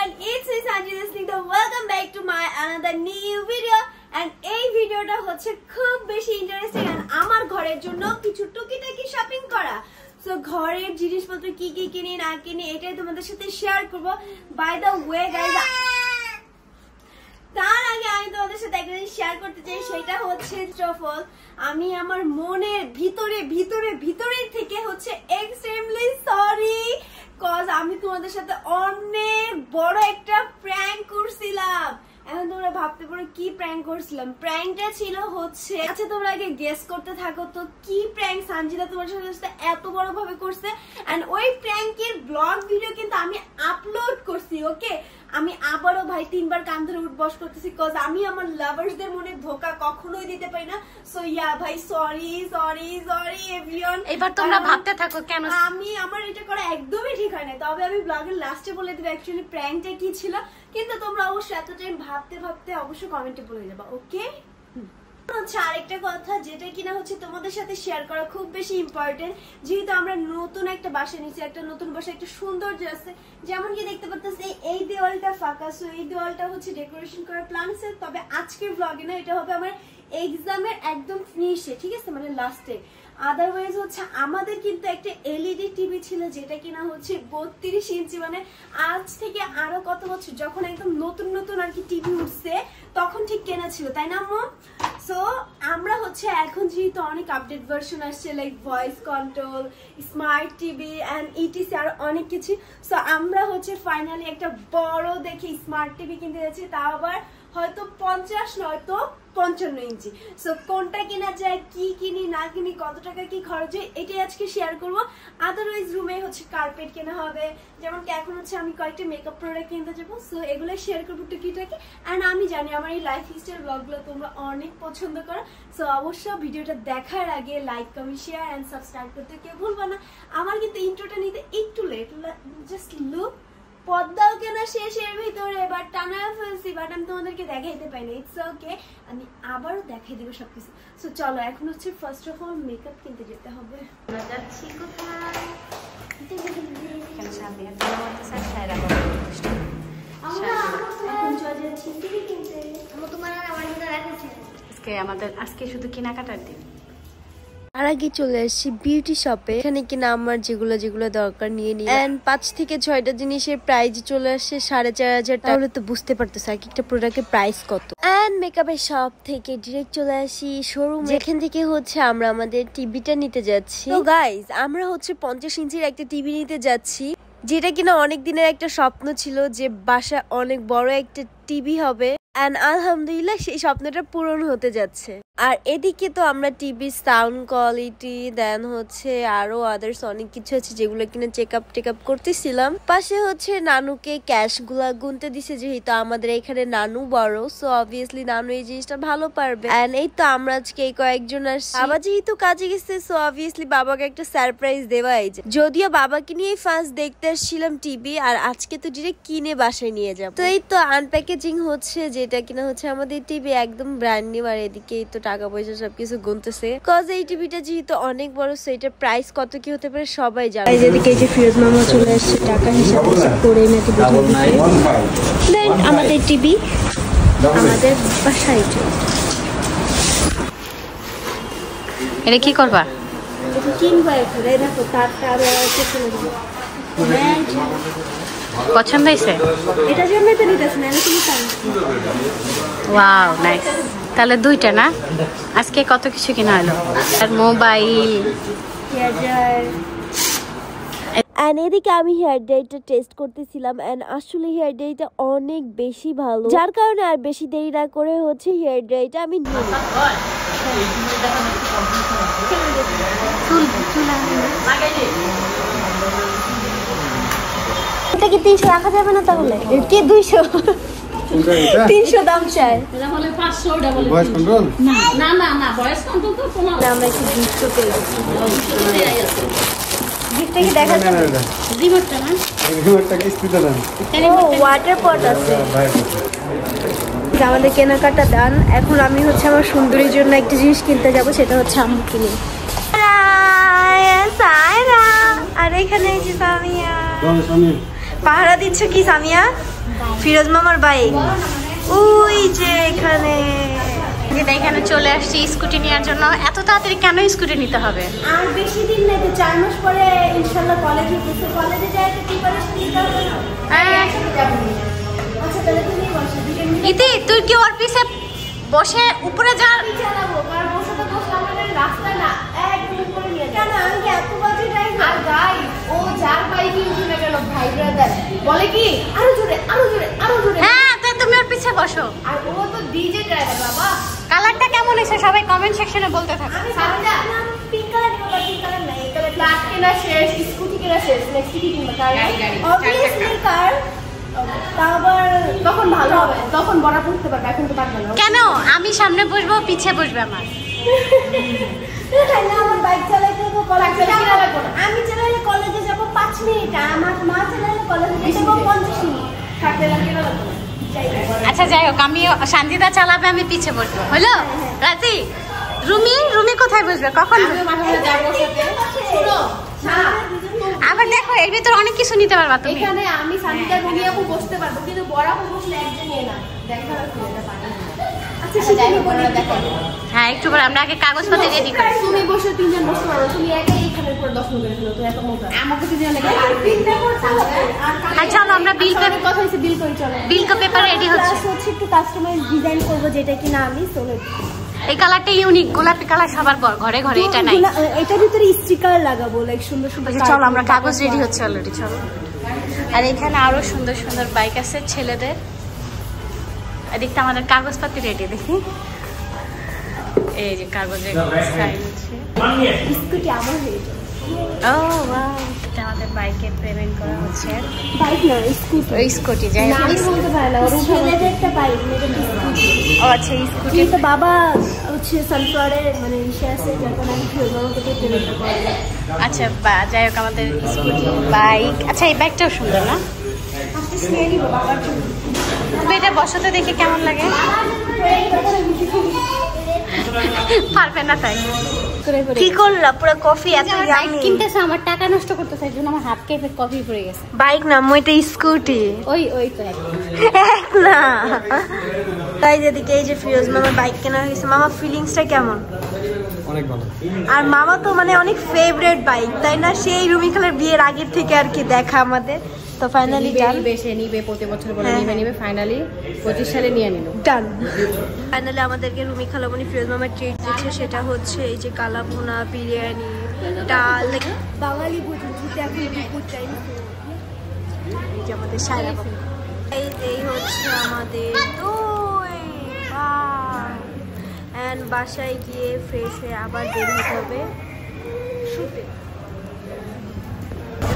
everyone, it's me Sanji listening to welcome back to my another new video and এই ভিডিওটা হচ্ছে খুব বেশি ইন্টারেস্টিং and আমার ঘরের জন্য কিছু টুকিটাকি শপিং করা। সো ঘরের জিনিসপত্র কি কি কিনি না কিনি এটাই তোমাদের সাথে শেয়ার করব। বাই দ্য ওয়ে গাইস, তার আগে আমি তোমাদের সাথে একটা জিনিস শেয়ার করতে চাই, সেটা হচ্ছে ট্রফল। আমি আমার মনের ভিতরে থেকে হচ্ছে এক্সট্রিমলি সরি, কজ আমি তোমাদের সাথে অনেক বড় একটা প্র্যাঙ্ক করছিলাম। এখন তোমরা ভাবতে পারো কি প্র্যাঙ্ক করছিলাম। প্র্যাঙ্কটা ছিল হচ্ছে, আচ্ছা তোমরা আগে গেস করতে থাকো তো কি প্র্যাঙ্ক সানজিদা তোমার সাথে এত বড় ভাবে করছে। এন্ড ওই প্র্যাঙ্কের ব্লগ ভিডিও কিন্তু আমি আপলোড করছি। ওকে, আমি আবারও ভাই 3 বার কান ধরে উঠবস করতেছি, কজ আমি আমার লাভার্সদের মনে ধোকা কখনোই দিতে পারি না। সো ইয়া ভাই, সরি এভরিওয়ান। এবার তোমরা ভাবতে থাকো কেন আমি আমার এটা করা একদমই ঠিক হয় না। তবে আমি ব্লগের লাস্টে বলে দেব অ্যাকচুয়ালি প্র্যাঙ্কটা কি ছিল, কিন্তু তোমরা অবশ্যই এত টাইম ভাবতে অবশ্যই কমেন্টে বলে যাবা। ওকে, হচ্ছে আরেকটা কথা যেটা কিনা হচ্ছে তোমাদের সাথে শেয়ার করা খুব বেশি ইম্পর্টেন্ট। যেহেতু আমরা নতুন একটা বাসা নিচ্ছি, একটা নতুন বাসা একটা সৌন্দর্য আছে। যেমন কি দেখতে পাচ্ছি এই দেওয়ালটা ফাঁকা, সো এই দেওয়ালটা হচ্ছে ডেকোরেশন করার প্ল্যান আছে। তবে আজকের ব্লগে না, এটা হবে আমার এক্সামের একদম ফিনিশে, ঠিক আছে, মানে লাস্টে। আদারওয়াইজ হচ্ছে আমাদের কিন্তু একটা এলইডি টিভি ছিল যেটা কিনা হচ্ছে 32 ইঞ্চি, মানে আজ থেকে আরো কত বছর যখন একদম নতুন আর কি টিভি উঠছে তখন ঠিক কেনা ছিল, তাই না আম্মু? সো আমরা হচ্ছে এখন যেহেতু অনেক আপডেট ভার্সন আসছে, like voice control, smart TV and etc আর অনেক কিছু। সো আমরা হচ্ছে ফাইনালি একটা বড় দেখে স্মার্ট টিভি কিনতে যাচ্ছি, তাও আবার হয়তো 50 নয়তো 55 ইঞ্চি। সো কোনটা কিনা যায়, কি কিনি না কিনি, কত টাকা কি খরচ হয়, এটাই আজকে শেয়ার করবো। আদারওয়াইজ রুমে হচ্ছে কার্পেট কেনা হবে, যেমন কি এখন হচ্ছে আমি কয়েকটা মেকআপ প্রোডাক্ট কিনতে যাবো। সো এগুলো শেয়ার করবো টুকিটাকি। অ্যান্ড আমি জানি আমার এই লাইফ স্টাইল ব্লগগুলো তোমরা অনেক পছন্দ করো। সো অবশ্যই ভিডিওটা দেখার আগে like comment share and subscribe করতে কেউ ভুলবা না। আমার কিন্তু ইন্ট্রোটা নিতে একটু লেট, জাস্ট লুক পদ্মাও কেনা শেষের ভিতরে এবার টানা ফেলছি, বাট আমি তোমাদেরকে দেখাইতে পাইনি। ইটস ওকে, আমি আবারও দেখাই দেবো সবকিছু। সো চলো, এখন হচ্ছে ফার্স্ট অফ অল মেকআপ কিনতে যেতে হবে। যাচ্ছি কোথায়? আজকে শুধু কেনাকাটার দিন। আর আগে চলে আসছি বিউটি শপে, এখানে কিনা আমার যেগুলো দরকার নিয়ে নিই। এন্ড 5 থেকে 6টা জিনিসের প্রাইস চলে আসছে 4500 টাকা। তাহলে তো বুঝতে পারতেছে এক একটা প্রোডাক্টের প্রাইস কত। এন্ড মেকআপের শপ থেকে ডিরেক্ট চলে আসি শোরুম, যেখান থেকে হচ্ছে আমরা আমাদের টিভিটা নিতে যাচ্ছি। তো গাইজ, আমরা হচ্ছে 50 ইঞ্চির একটা টিভি নিতে যাচ্ছি, যেটা কিনা অনেক দিনের একটা স্বপ্ন ছিল যে বাসা অনেক বড় একটা টিভি হবে। এন্ড আলহামদুলিল্লাহ সেই স্বপ্নটা পূরণ হতে যাচ্ছে। আর এদিকে তো আমরা টিভির সাউন্ড কোয়ালিটি দেন হচ্ছে আরো আদার্স অনেক কিছু আছে যেগুলো কিনা চেক আপ করতেছিলাম। পাশে হচ্ছে নানুকে ক্যাশ গুলা গুনতে দিছে, যেহেতু আমাদের এখানে নানু বড়, সো অবভিয়াসলি নানু এই জিনিসটা ভালো পারবে। এন্ড এই তো আমরা আজকে এই কয়েকজন আসছি। বাবা যেহেতু কাজে গেছে, সো অবভিয়াসলি বাবাকে একটা সারপ্রাইজ দেওয়াই যায়। যদিও বাবাকে নিয়ে ফার্স্ট দেখতে আসছিলাম টিভি, আর আজকে তো ডিরেক্ট কিনে বাসায় নিয়ে যাবো। তো এই তো আনপ্যাকেজিং হচ্ছে, যেটা কিনা হচ্ছে আমাদের টিভি একদম ব্র্যান্ড নিউ। আর এদিকে তো টাকা পয়সা সবকিছু গুনতেছে, কজ এই টিভিটা যেহেতু অনেক বড়, সো এটার প্রাইস কত কি হতে পারে সবাই জানে। এদিকে এই যে ফিরোজ মামা চলে আসছে টাকা হিসাব করে নাকি বুঝে দিতে। দেন আমাদের টিভি আমাদের বাসায় এটা কি করবা? এটা কিনবা এখন। এই দেখো তারটা আরো চলে যাবে। পছন্দ হয়েছে? এটা জন্য তো নিতেছ না, আমি তুমি পাই। Wow, nice. তাহলে 2টা না? আজকে কত কিছু কিনা হলো। আর মোবাইল, হেয়ার ড্রায়ার। এন্ড এদিকে আমি হেয়ার ড্রায়ারটা টেস্ট করতেছিলাম। এন্ড আসলে হেয়ার ড্রায়ারটা অনেক বেশি ভালো, যার কারণে আর বেশি দেরি না করে হচ্ছে হেয়ার ড্রায়ারটা আমি নিয়ে নিই। এটা কি 300 রাখা যাবে না? তাহলে কি 200? 300 দাম চাই। এটা বলে 500, ওটা বলে ভয়েস কন্ট্রোল। না ভয়েস কন্ট্রোল তো কোনো আমরা একটু গিফট পেয়ে গেছি। গিফটটা কি দেখা যাবে? রিমোটটা না, রিমোটটা কি স্পিডে দেন? ও ওয়াটার পট আছে। আমাদের কেনাকাটা ডান। এখন আমি হচ্ছে আমার সুন্দরীর জন্য একটা জিনিস কিনতে যাব, সেটা হচ্ছে আম্মু কিনে। আর এখানে এই যে সামিয়া পাহারা দিচ্ছে। কি সামিয়া? ফিরোজ মামার বাইক ওই যে এখানে এখানে চলে আসছি স্কুটি নেওয়ার জন্য। এত তাড়াতাড়ি কেন স্কুটি নিতে হবে? আর বেশি দিন নেই তো, 4 মাস পরে ইনশাআল্লাহ কলেজে গেছে, কলেজে যাই তো প্রিপারেশন নিতে হবে না। আচ্ছা তাহলে তুমি বসো, ইতি তুই কি ওর পিছে বসে উপরে যা? চালাবো কার বসে তো বসে আমাদের রাস্তা না একদম উপরে নিয়ে কেন আমি কি এত বাজে ড্রাইভার? আর গাইস ও যার বাইকে উঠে না কেন ভাই ব্রাদার বলে কি আরো জোরে আরো জোরে আরো জোরে। হ্যাঁ তাই তুমি ওর পিছে বসো। আর ও তো ডিজে ড্রাইভার বাবা। কালারটা কেমন হয়েছে সবাই কমেন্ট সেকশনে বলতে থাকো। আমি সামনে পিঙ্ক কালার নিব, পিঙ্ক কালার নাই, এই কালার প্লাস কেনা শেষ, স্কুটি কেনা শেষ, নেক্সট কি কিনবা? কার অবভিয়াসলি কার। তারপর তখন ভালো হবে, তখন বড় পড়তে পারবে, এখন তো পারবে না। কেন? আমি সামনে বসবো, পিছে বসবে আমার। না আমার বাইক চালাইতে তো কলেজে যাবো, আমি চালাইলে কলেজে যাব 5 মিনিট, আমার মা চালাইলে কলেজে যেতে 50 মিনিট। থাকতে লাগে না লাগবে। আচ্ছা যাই হোক, আমি শান্তিদা চালাবে, আমি পিছে বসবো, হলো? রাজি? রুমি কোথায় বসবে? কখন আবার দেখো এর ভিতর অনেক কিছু নিতে পারবা তুমি। এখানে আমি শান্তিদা রুমি আপু বসতে পারবো, কিন্তু বড় আপু বসলে একজনই না, দেখা যাচ্ছে এটা পারে। আচ্ছা শিখে বলে দেখো। হ্যাঁ একটু পরে আমরা আগে কাগজপত্র রেডি করি। তুমি বসে 3 জন বসতে পারো, তুমি একাই এখানে পুরো 10 মিনিট হলো তো এত মজা। আমাকে তো দিন লাগে আর বিলটা করতে হবে। আর চলো আমরা বিল কথা হইছে বিল করি চলো। বিল পেপার রেডি হচ্ছে। হচ্ছে একটু কাস্টমাইজ ডিজাইন করব যেটা কিনা আমি চলো। এই কালারটা ইউনিক, গোলাপি কালার সবার ঘরে ঘরে, এটা নাই। এটার ভিতরে স্টিকার লাগাবো লাইক সুন্দর সুন্দর। চলো আমরা কাগজ রেডি হচ্ছে অলরেডি, চলো। আর এখানে আরো সুন্দর সুন্দর বাইক আছে ছেলেদের। এদিকটা আমাদের কাগজপাতি রেডি, দেখি এই যে কাগজের সাইন আছে। স্কুটি আমার হয়ে যাবে। ও ওয়াও, এটা আমাদের বাইকের পেমেন্ট করা হচ্ছে। বাইক না স্কুটি। ওই স্কুটি যাই হোক। আমি বলতে পারি না, ওর ছেলেদের একটা বাইক মেয়েদের স্কুটি। ও আচ্ছা স্কুটি। কিন্তু বাবা হচ্ছে সানফ্লাওয়ারে মানে ইসে আছে, যখন আমি ফিরবানোকে পেমেন্ট করব। আচ্ছা যাই হোক আমাদের স্কুটি বাইক। আচ্ছা এই বাইকটাও সুন্দর না? আপনি নিয়ে নিব বাবার জন্য। তুমি এটা বসাতে দেখে কেমন লাগে? পারবে না তাই কি করলা? পুরো কফি এত বাইক কিনতেছে, আমার টাকা নষ্ট করতেছে, এর জন্য আমার হাত কেটে কফি পড়ে গেছে। বাইক না এটা স্কুটি। ওই তো এক না। তাই যেদিকে এই যে ফিরোজ মামার বাইক কেনা হয়েছে, মামা ফিলিংসটা কেমন? অনেক ভালো। আর মামা তো মানে অনেক ফেভারিট বাইক, তাই না? সেই রুমি খালার বিয়ের আগের থেকে আর কি দেখা আমাদের। তো ফাইনালি নিবে প্রতি বছর বলে নিবে ফাইনালি 25 সালে নিয়ে নিল। ডান। ফাইনালি আমাদেরকে রুমি খালামণি ফিরোজ মামার ট্রিট দিচ্ছে, সেটা হচ্ছে এই যে কালা ভুনা, বিরিয়ানি, ডাল, বাঙালি ভোজন এখন দুপুর টাইম। এই যে আমাদের সায়রা বাবু, এই হচ্ছে আমাদের দই। অ্যান্ড বাসায় গিয়ে ফ্রেশ হয়ে আবার বের হতে হবে শুটে।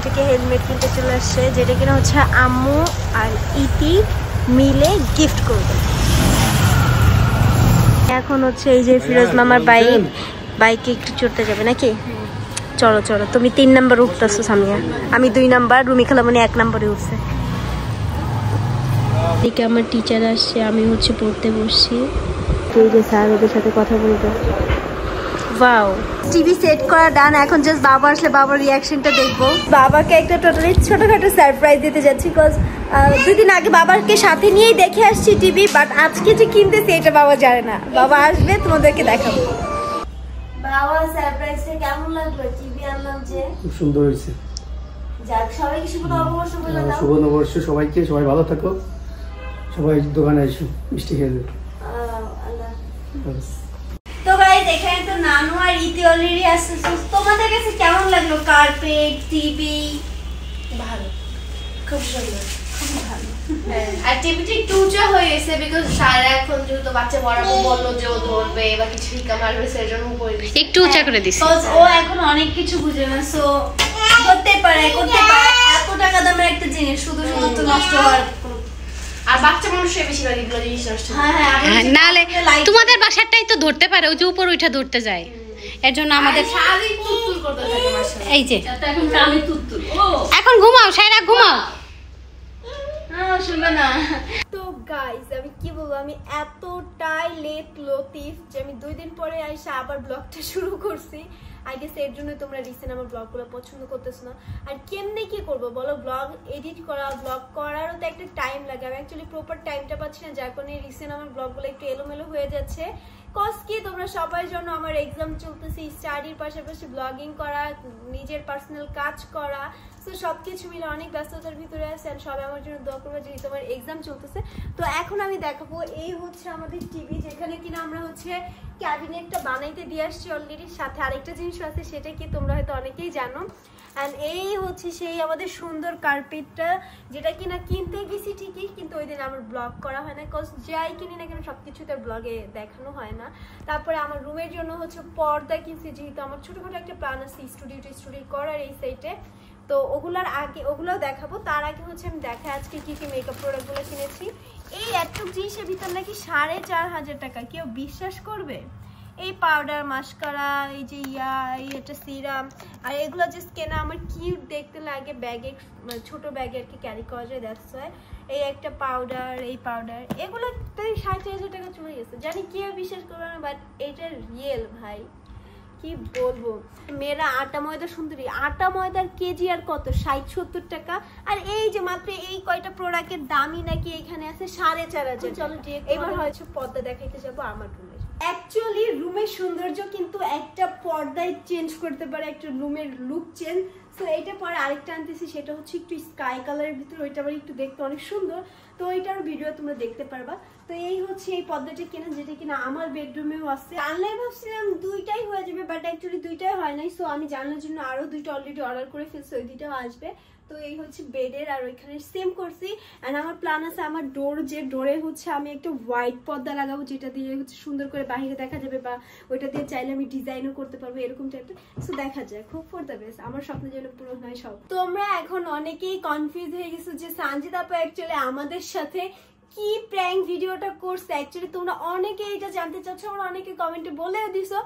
থেকে হেলমেট কিনতে চলে আসছে, যেটা কিনা হচ্ছে আম্মু আর ইতি মিলে গিফট করবে। এখন হচ্ছে এই যে ফিরোজ মামার বাইকে একটু চড়তে যাবে নাকি? চলো চলো, তুমি 3 নাম্বার উঠতেছো সামিয়া, আমি 2 নাম্বার, রুমি খালামণি 1 নম্বরে উঠছে। এদিকে আমার টিচার আসছে, আমি হচ্ছে পড়তে বসছি। এই যে স্যার ওদের সাথে কথা বলবো। ওয়াও, টিভি সেট করা ডান, এখন জাস্ট বাবা আসলে বাবার রিয়াকশনটা দেখবো। বাবাকে একটা টোটালি ছোটখাটো সারপ্রাইজ দিতে যাচ্ছি, বিকজ 2 দিন আগে বাবাকে সাথে নিয়েই দেখে আসছি টিভি, বাট আজকে যে কিনতেছি এটা বাবা জানে না। বাবা আসবে তোমাদেরকে দেখাবো। বাবা সারপ্রাইজটা কেমন লাগলো? টিভি আনলাম যে, খুব সুন্দর হয়েছে। যাক সবাইকে শুভ নববর্ষ বলে দাও। শুভ নববর্ষ সবাইকে, সবাই ভালো থাকো, সবাই দোকানে এসো মিষ্টি খেয়ে যাও। তো গাইস এখানে তো নানু আর ইতি অলরেডি আসছে। তোমাদের কাছে কেমন লাগলো কার্পেট, টিভি? ভালো, খুব সুন্দর, খুব ভালো। আর টিভিটি একটু উঁচা হয়ে গেছে বিকজ সারা এখন যেহেতু বাচ্চা বড়াবো বললো যে ও ধরবে বা কিছু শিক্ষা মারবে, সেজন্য উপরে একটু উঁচা করে দিছি। ও এখন অনেক কিছু বুঝে না, সো করতে পারে। এত টাকা দামের একটা জিনিস শুধু তো নষ্ট হওয়ার। আর বাচ্চা মানুষের বেশিরভাগ এগুলো জিনিস নষ্ট হয়। হ্যাঁ নালে তোমাদের বাসারটাই তো ধরতে পারে, ওই যে উপর উঠে ধরতে যায়, এর জন্য আমাদের সারাদিন তুলতুল করতে থাকে মাশাআল্লাহ। এই যে এখন কানে তুত্তুল। ও এখন ঘুমাও, সাইরা ঘুমাও। শুনবে না। তো গাইস আমি কি বলবো, আমি এতটাই লেট লতিফ যে আমি 2 দিন পরে এসে আবার ব্লগটা শুরু করছি। আই গেস এর জন্য তোমরা রিসেন্ট আমার ব্লগগুলো পছন্দ করতেছো না। আর কেমনে কি করবো বলো, ব্লগ এডিট করা, ব্লগ করারও তো একটা টাইম লাগে। আমি অ্যাকচুয়ালি প্রপার টাইমটা পাচ্ছি না, যার কারণে রিসেন্ট আমার ব্লগগুলো একটু এলোমেলো হয়ে যাচ্ছে। কজ কি তোমরা সবাই জন্য আমার এক্সাম চলতেছে, স্টাডির পাশাপাশি ব্লগিং করা, নিজের পার্সোনাল কাজ করা, তো সবকিছু মিলে অনেক ব্যস্ততার ভিতরে আছে। আর সবাই আমার জন্য দোয়া করবে যেহেতু আমার এক্সাম চলতেছে। তো এখন আমি দেখাবো, এই হচ্ছে আমাদের টিভি, যেখানে কিনা আমরা হচ্ছে ক্যাবিনেটটা বানাইতে দিয়ে আসছি অলরেডি। সাথে আরেকটা জিনিস আছে, সেটা কি তোমরা হয়তো অনেকেই জানো। অ্যান্ড এই হচ্ছে সেই আমাদের সুন্দর কার্পেটটা, যেটা কিনা কিনতে গেছি ঠিকই, কিন্তু ওই দিন আমার ব্লগ করা হয় না, কজ যাই কিনি না কেন সবকিছু তার ব্লগে দেখানো হয় না। তারপরে আমার রুমের জন্য হচ্ছে পর্দা কিনছি, যেহেতু আমার ছোটখাটো একটা প্ল্যান আছে স্টুডিও করার এই সাইটে। তো ওগুলোও দেখাবো। তার আগে হচ্ছে আমি দেখাই আজকে কি কি মেকআপ প্রোডাক্টগুলো কিনেছি। এই এতটুক জিনিসের ভিতর নাকি 4500 টাকা, কেউ বিশ্বাস করবে? এই পাউডার, মাস্কারা, এই যে এই একটা সিরাম, আর এগুলো জাস্ট কেনা আমার কিউট দেখতে লাগে, ব্যাগে ছোট ব্যাগে আর কি ক্যারি করা যায়, দ্যাটস ওয়াই। এই একটা পাউডার, এই পাউডার, এগুলো 4500 টাকা চলে গেছে। জানি কেউ বিশ্বাস করবে না, বাট এটা রিয়েল ভাই, কি বলবো। মেয়েরা আটা ময়দা সুন্দরী, আটা ময়দার কেজি আর কত, 60-70 টাকা। আর এই যে মাত্র এই কয়টা প্রোডাক্টের দামই নাকি এখানে আছে 4500। চলো এবার হয়তো পর্দা দেখাইতে যাবো আমার রুমে। অ্যাকচুয়ালি রুমের সৌন্দর্য কিন্তু একটা পর্দায় চেঞ্জ করতে পারে, একটা রুমের লুক চেঞ্জ। সো এইটা পরে আরেকটা আনতেছি, সেটা হচ্ছে একটু স্কাই কালারের ভিতরে, ওইটা আবার একটু দেখতে অনেক সুন্দর। তো ওইটার ভিডিও তোমরা দেখতে পারবা। তো এই হচ্ছে এই পর্দাটা কেনা, যেটা কিনা আমার বেডরুমেও আছে। জানলাই ভাবছিলাম দুইটাই হয়ে যাবে, বাট অ্যাকচুয়ালি দুইটাই হয় নাই। সো আমি জানলার জন্য আরো দুইটা অলরেডি অর্ডার করে ফেলছি, ওই দুইটাও আসবে। তো এই হচ্ছে বেডের, আর ওইখানে সেম করছি। এন্ড আমার প্ল্যান আছে আমার ডোরে হচ্ছে আমি একটা হোয়াইট পর্দা লাগাবো, যেটা দিয়ে হচ্ছে সুন্দর করে বাইরে দেখা যাবে, বা ওইটা দিয়ে চাইলে আমি ডিজাইনও করতে পারবো, এরকম টাইপের। সো দেখা যায়, খুব ফর দ্য বেস্ট, আমার স্বপ্ন যেন পূরণ হয় সব। তোমরা এখন অনেকেই কনফিউজ হয়ে গেছো যে সানজিদ আপু অ্যাকচুয়ালি আমাদের সাথে কি প্র্যাঙ্ক ভিডিওটা করছে। অ্যাকচুয়ালি তোমরা অনেকে এটা জানতে চাচ্ছ, আমরা অনেকে কমেন্টে বলেও দিছো।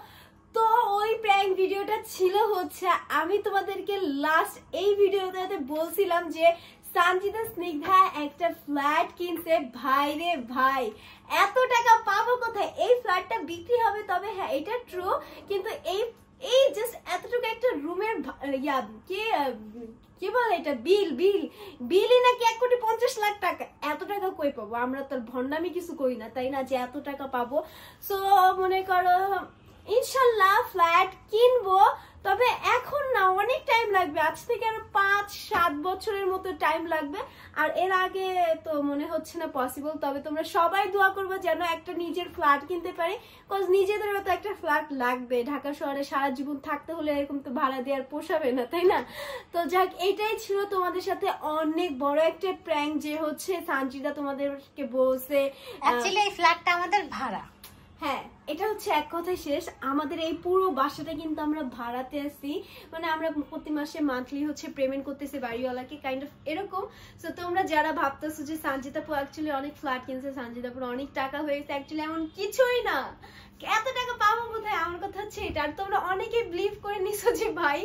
তো ওই প্র্যাঙ্ক ভিডিওটা ছিল হচ্ছে, আমি তোমাদেরকে লাস্ট এই ভিডিওটাতে বলছিলাম যে সানজিদা স্নিগ্ধা একটা ফ্ল্যাট কিনছে। ভাই রে ভাই, এত টাকা পাবো কোথায়? এই ফ্ল্যাটটা বিক্রি হবে, তবে হ্যাঁ এটা ট্রু, কিন্তু এই জাস্ট এতটুকু একটা রুমের কি বলে এটা, বিলই নাকি 1,50,00,000 টাকা। এত টাকা কই পাবো? আমরা তো ভন্ডামি কিছু করি না, তাই না, যে এত টাকা পাবো। সো মনে করো ইনশাল্লাহ ফ্ল্যাট কিনবো, তবে এখন না, অনেক টাইম লাগবে, আজ থেকে আরো 5-7 বছরের মতো টাইম লাগবে। আর এর আগে তো মনে হচ্ছে না পসিবল। তবে তোমরা সবাই দোয়া করবে যেন একটা নিজের ফ্ল্যাট কিনতে পারি, কজ নিজেদেরও তো একটা ফ্ল্যাট লাগবে। ঢাকা শহরে সারা জীবন থাকতে হলে এরকম তো ভাড়া দেওয়ার পোষাবে না, তাই না? তো যাক, এটাই ছিল তোমাদের সাথে অনেক বড় একটা প্র্যাঙ্ক, যে হচ্ছে সানজিদা তোমাদেরকে বলছে অ্যাকচুয়ালি এই ফ্ল্যাটটা আমাদের ভাড়া। হ্যাঁ, এটা হচ্ছে এক কথায় শেষ। আমাদের এই পুরো বাসাটা কিন্তু আমরা ভাড়াতে আছি, মানে আমরা প্রতি মাসে মান্থলি হচ্ছে পেমেন্ট করতেছি বাড়িওয়ালাকে, কাইন্ড অফ এরকম। সো তোমরা যারা ভাবতেছো যে সানজিদা আপু অ্যাকচুয়ালি অনেক ফ্ল্যাট কিনছে, সানজিদা আপুর অনেক টাকা হয়েছে, অ্যাকচুয়ালি এমন কিছুই না। এত টাকা পাবো কোথায়? আমার কথা হচ্ছে এটা। আর তোমরা অনেকে বিলিভ করে নিছো যে ভাই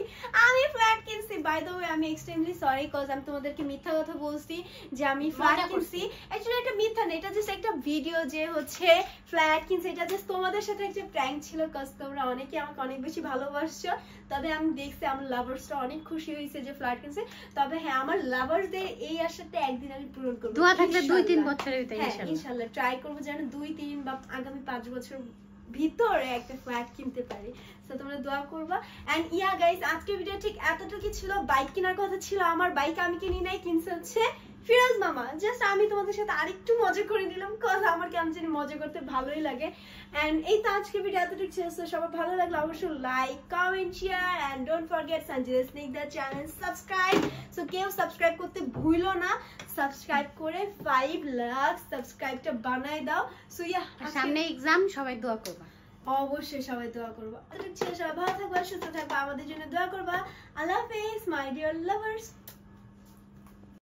আমি ফ্ল্যাট কিনছি। বাই দ্য ওয়ে আমি এক্সট্রিমলি সরি, কজ আমি তোমাদেরকে মিথ্যা কথা বলছি যে আমি ফ্ল্যাট কিনছি। অ্যাকচুয়ালি এটা মিথ্যা না, এটা জাস্ট একটা ভিডিও যে হচ্ছে ফ্ল্যাট কিনছে। এটা জাস্ট তোমাদের সাথে একটা প্র্যাঙ্ক ছিল, কজ তোমরা অনেকে আমাকে অনেক বেশি ভালোবাসছো। তবে আমি দেখছি আমার লাভার্সরা অনেক খুশি হয়েছে যে ফ্ল্যাট কিনছে। তবে হ্যাঁ, আমার লাভার্সদের এই আশাতে একদিন আমি পূরণ করবো, দোয়া থাকলে 2-3 বছরের ভিতরে ইনশাআল্লাহ ট্রাই করবো যেন 2-3 বা আগামী 5 বছর ভিতরে একটা ফ্ল্যাট কিনতে পারি। সো তোমরা দোয়া করবা। এন্ড ইয়া গাইস, আজকের ভিডিও ঠিক এতটুকু ছিল। বাইক কেনার কথা ছিল আমার, বাইক আমি কিনি নাই, কিনছে হচ্ছে ফিরোজ মামা। জাস্ট আমি তোমাদের সাথে আরেকটু মজা করে দিলাম, কজ আমার কেমন জানি মজা করতে ভালোই লাগে। এন্ড এই তো আজকের ভিডিও এতটুকু ছিল। সবার ভালো লাগলে অবশ্যই like, comment, share and don't forget Sanjida Snigdha channel subscribe. So কেউ সাবস্ক্রাইব করতে ভুলো না, সাবস্ক্রাইব করে 5 লাখ সাবস্ক্রাইবটা বানায় দাও। সো ইয়া, সামনে এক্সাম, সবাই দোয়া করবা। অবশ্যই সবাই দোয়া করবা। সবাই ভালো থাকবা, সুস্থ থাকবা, আমাদের জন্য দোয়া করবা। আল্লাহ হাফেজ মাই ডিয়ার লাভার্স।